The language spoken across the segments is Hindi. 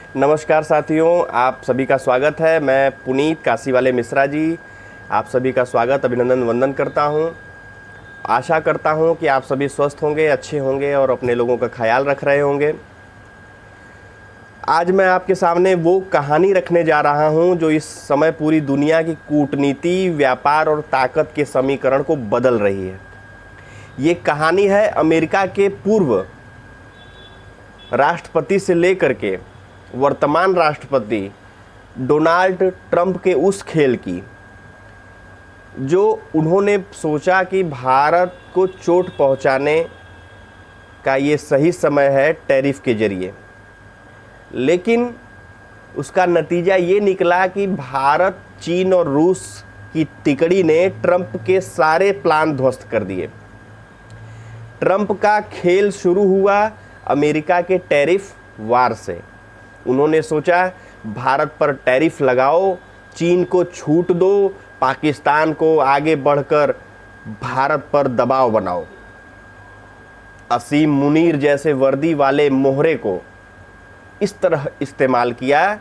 नमस्कार साथियों, आप सभी का स्वागत है। मैं पुनीत काशीवाले मिश्रा जी आप सभी का स्वागत अभिनंदन वंदन करता हूं। आशा करता हूं कि आप सभी स्वस्थ होंगे, अच्छे होंगे और अपने लोगों का ख्याल रख रहे होंगे। आज मैं आपके सामने वो कहानी रखने जा रहा हूं जो इस समय पूरी दुनिया की कूटनीति, व्यापार और ताकत के समीकरण को बदल रही है। ये कहानी है अमेरिका के पूर्व राष्ट्रपति से लेकर के वर्तमान राष्ट्रपति डोनाल्ड ट्रंप के उस खेल की, जो उन्होंने सोचा कि भारत को चोट पहुंचाने का ये सही समय है टैरिफ के जरिए, लेकिन उसका नतीजा ये निकला कि भारत, चीन और रूस की तिकड़ी ने ट्रंप के सारे प्लान ध्वस्त कर दिए। ट्रंप का खेल शुरू हुआ अमेरिका के टैरिफ वार से। उन्होंने सोचा भारत पर टैरिफ लगाओ, चीन को छूट दो, पाकिस्तान को आगे बढ़कर भारत पर दबाव बनाओ। असीम मुनीर जैसे वर्दी वाले मोहरे को इस तरह इस्तेमाल किया।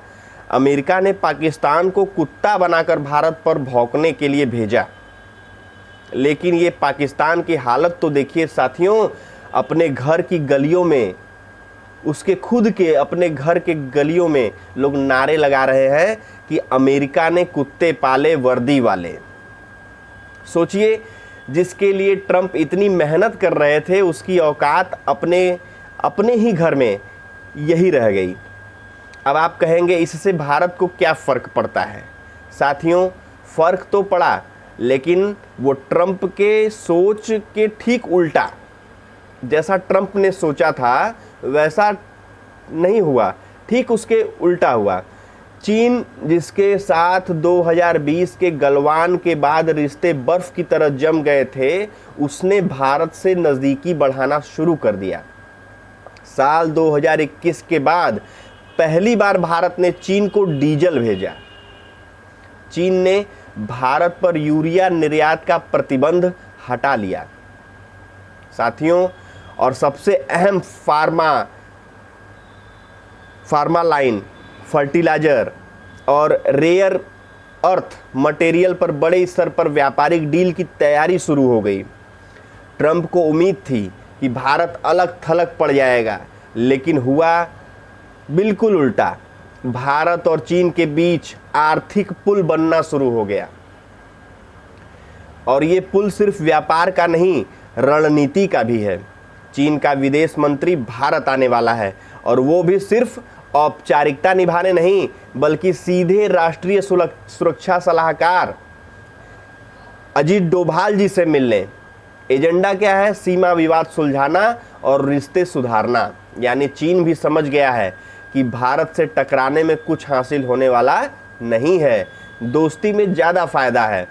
अमेरिका ने पाकिस्तान को कुत्ता बनाकर भारत पर भौंकने के लिए भेजा, लेकिन ये पाकिस्तान की हालत तो देखिए साथियों। अपने घर की गलियों में, उसके खुद के अपने घर के गलियों में लोग नारे लगा रहे हैं कि अमेरिका ने कुत्ते पाले वर्दी वाले। सोचिए, जिसके लिए ट्रंप इतनी मेहनत कर रहे थे उसकी औकात अपने ही घर में यही रह गई। अब आप कहेंगे इससे भारत को क्या फ़र्क पड़ता है? साथियों, फ़र्क तो पड़ा, लेकिन वो ट्रंप के सोच के ठीक उल्टा। जैसा ट्रंप ने सोचा था वैसा नहीं हुआ, ठीक उसके उल्टा हुआ। चीन, जिसके साथ 2020 के गलवान के बाद रिश्ते बर्फ की तरह जम गए थे, उसने भारत से नज़दीकी बढ़ाना शुरू कर दिया। साल 2021 के बाद पहली बार भारत ने चीन को डीजल भेजा। चीन ने भारत पर यूरिया निर्यात का प्रतिबंध हटा लिया साथियों। और सबसे अहम फार्मा लाइन, फर्टिलाइजर और रेयर अर्थ मटेरियल पर बड़े स्तर पर व्यापारिक डील की तैयारी शुरू हो गई। ट्रंप को उम्मीद थी कि भारत अलग थलग पड़ जाएगा, लेकिन हुआ बिल्कुल उल्टा। भारत और चीन के बीच आर्थिक पुल बनना शुरू हो गया। और ये पुल सिर्फ व्यापार का नहीं, रणनीति का भी है। चीन का विदेश मंत्री भारत आने वाला है, और वो भी सिर्फ औपचारिकता निभाने नहीं, बल्कि सीधे राष्ट्रीय सुरक्षा सलाहकार अजीत डोभाल जी से मिलने। एजेंडा क्या है? सीमा विवाद सुलझाना और रिश्ते सुधारना। यानी चीन भी समझ गया है कि भारत से टकराने में कुछ हासिल होने वाला नहीं है, दोस्ती में ज़्यादा फायदा है।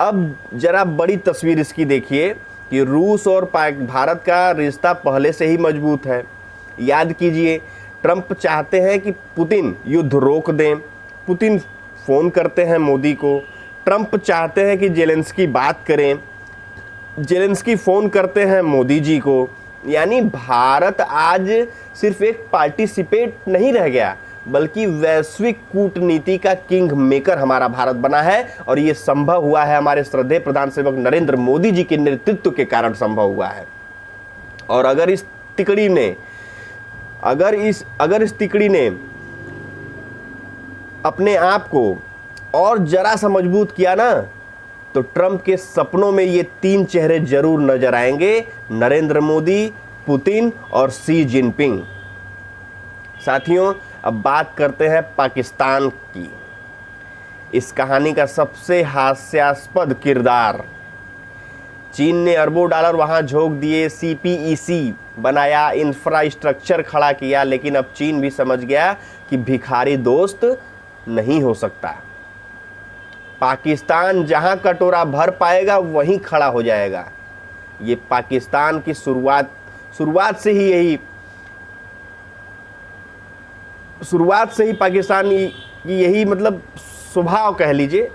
अब जरा बड़ी तस्वीर इसकी देखिए कि रूस और भारत का रिश्ता पहले से ही मजबूत है। याद कीजिए, ट्रंप चाहते हैं कि पुतिन युद्ध रोक दें। पुतिन फ़ोन करते हैं मोदी को। ट्रंप चाहते हैं कि जेलेंस्की बात करें। जेलेंस्की फ़ोन करते हैं मोदी जी को। यानी भारत आज सिर्फ एक पार्टिसिपेट नहीं रह गया, बल्कि वैश्विक कूटनीति का किंग मेकर हमारा भारत बना है। और ये संभव हुआ है हमारे श्रद्धेय प्रधान सेवक नरेंद्र मोदी जी के नेतृत्व के कारण संभव हुआ है। और अगर इस तिकड़ी ने अपने आप को और जरा सा मजबूत किया ना, तो ट्रंप के सपनों में ये तीन चेहरे जरूर नजर आएंगे: नरेंद्र मोदी, पुतिन और शी जिनपिंग। साथियों, अब बात करते हैं पाकिस्तान की। इस कहानी का सबसे हास्यास्पद किरदार। चीन ने अरबों डॉलर वहां झोंक दिए, सीपीईसी बनाया, इंफ्रास्ट्रक्चर खड़ा किया, लेकिन अब चीन भी समझ गया कि भिखारी दोस्त नहीं हो सकता। पाकिस्तान जहां कटोरा भर पाएगा वहीं खड़ा हो जाएगा। ये पाकिस्तान की शुरुआत से ही पाकिस्तान की यही मतलब स्वभाव कह लीजिए,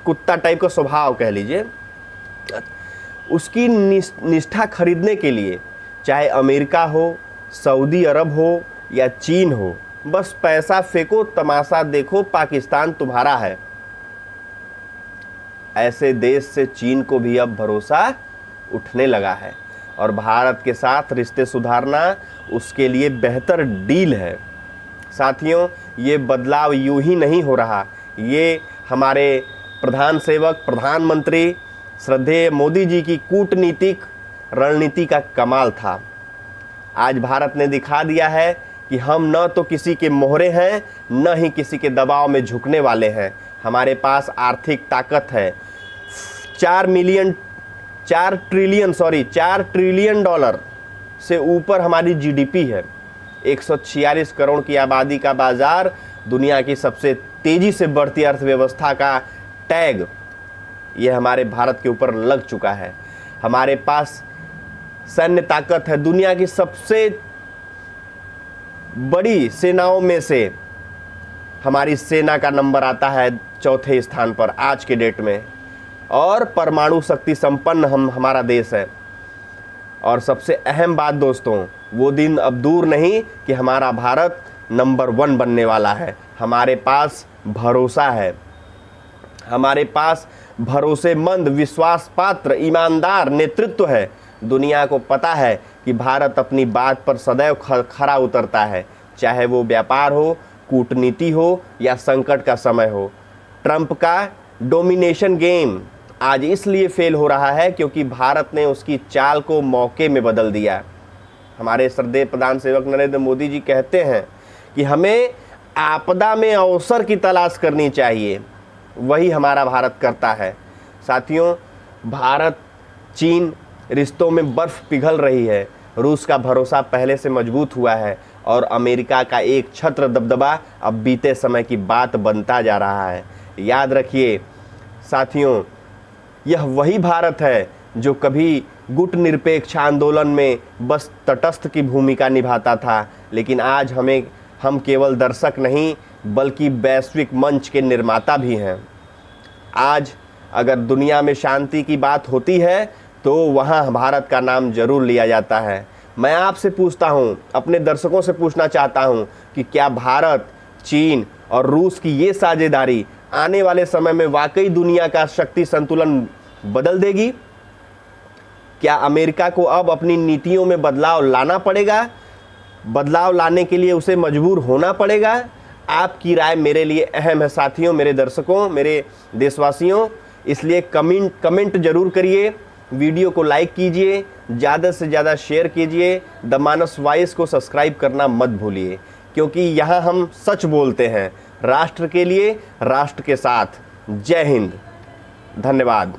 कुत्ता टाइप का स्वभाव कह लीजिए। उसकी निष्ठा खरीदने के लिए चाहे अमेरिका हो, सऊदी अरब हो या चीन हो, बस पैसा फेंको, तमाशा देखो, पाकिस्तान तुम्हारा है। ऐसे देश से चीन को भी अब भरोसा उठने लगा है और भारत के साथ रिश्ते सुधारना उसके लिए बेहतर डील है। साथियों, ये बदलाव यूं ही नहीं हो रहा, ये हमारे प्रधान सेवक प्रधानमंत्री श्रद्धेय मोदी जी की कूटनीतिक रणनीति का कमाल था। आज भारत ने दिखा दिया है कि हम न तो किसी के मोहरे हैं, न ही किसी के दबाव में झुकने वाले हैं। हमारे पास आर्थिक ताकत है। 4 ट्रिलियन डॉलर से ऊपर हमारी जीडीपी है। 146 करोड़ की आबादी का बाजार, दुनिया की सबसे तेजी से बढ़ती अर्थव्यवस्था का टैग ये हमारे भारत के ऊपर लग चुका है। हमारे पास सैन्य ताकत है। दुनिया की सबसे बड़ी सेनाओं में से हमारी सेना का नंबर आता है 4थे स्थान पर आज के डेट में, और परमाणु शक्ति संपन्न हमारा देश है। और सबसे अहम बात दोस्तों, वो दिन अब दूर नहीं कि हमारा भारत नंबर 1 बनने वाला है। हमारे पास भरोसा है, हमारे पास भरोसेमंद, विश्वास पात्र, ईमानदार नेतृत्व है। दुनिया को पता है कि भारत अपनी बात पर सदैव खरा उतरता है, चाहे वो व्यापार हो, कूटनीति हो या संकट का समय हो। ट्रंप का डोमिनेशन गेम आज इसलिए फेल हो रहा है क्योंकि भारत ने उसकी चाल को मौके में बदल दिया। हमारे श्रद्धेय प्रधान सेवक नरेंद्र मोदी जी कहते हैं कि हमें आपदा में अवसर की तलाश करनी चाहिए, वही हमारा भारत करता है। साथियों, भारत चीन रिश्तों में बर्फ पिघल रही है। रूस का भरोसा पहले से मजबूत हुआ है और अमेरिका का एक छत्र दबदबा अब बीते समय की बात बनता जा रहा है। याद रखिए साथियों, यह वही भारत है जो कभी गुट निरपेक्ष आंदोलन में बस तटस्थ की भूमिका निभाता था, लेकिन आज हम केवल दर्शक नहीं बल्कि वैश्विक मंच के निर्माता भी हैं। आज अगर दुनिया में शांति की बात होती है तो वहाँ भारत का नाम जरूर लिया जाता है। मैं आपसे पूछता हूँ, अपने दर्शकों से पूछना चाहता हूँ कि क्या भारत, चीन और रूस की ये साझेदारी आने वाले समय में वाकई दुनिया का शक्ति संतुलन बदल देगी? क्या अमेरिका को अब अपनी नीतियों में बदलाव लाना पड़ेगा? बदलाव लाने के लिए उसे मजबूर होना पड़ेगा? आपकी राय मेरे लिए अहम है साथियों, मेरे दर्शकों, मेरे देशवासियों। इसलिए कमेंट जरूर करिए, वीडियो को लाइक कीजिए, ज़्यादा से ज़्यादा शेयर कीजिए। द मानस वॉइस को सब्सक्राइब करना मत भूलिए, क्योंकि यहाँ हम सच बोलते हैं, राष्ट्र के लिए, राष्ट्र के साथ। जय हिंद, धन्यवाद।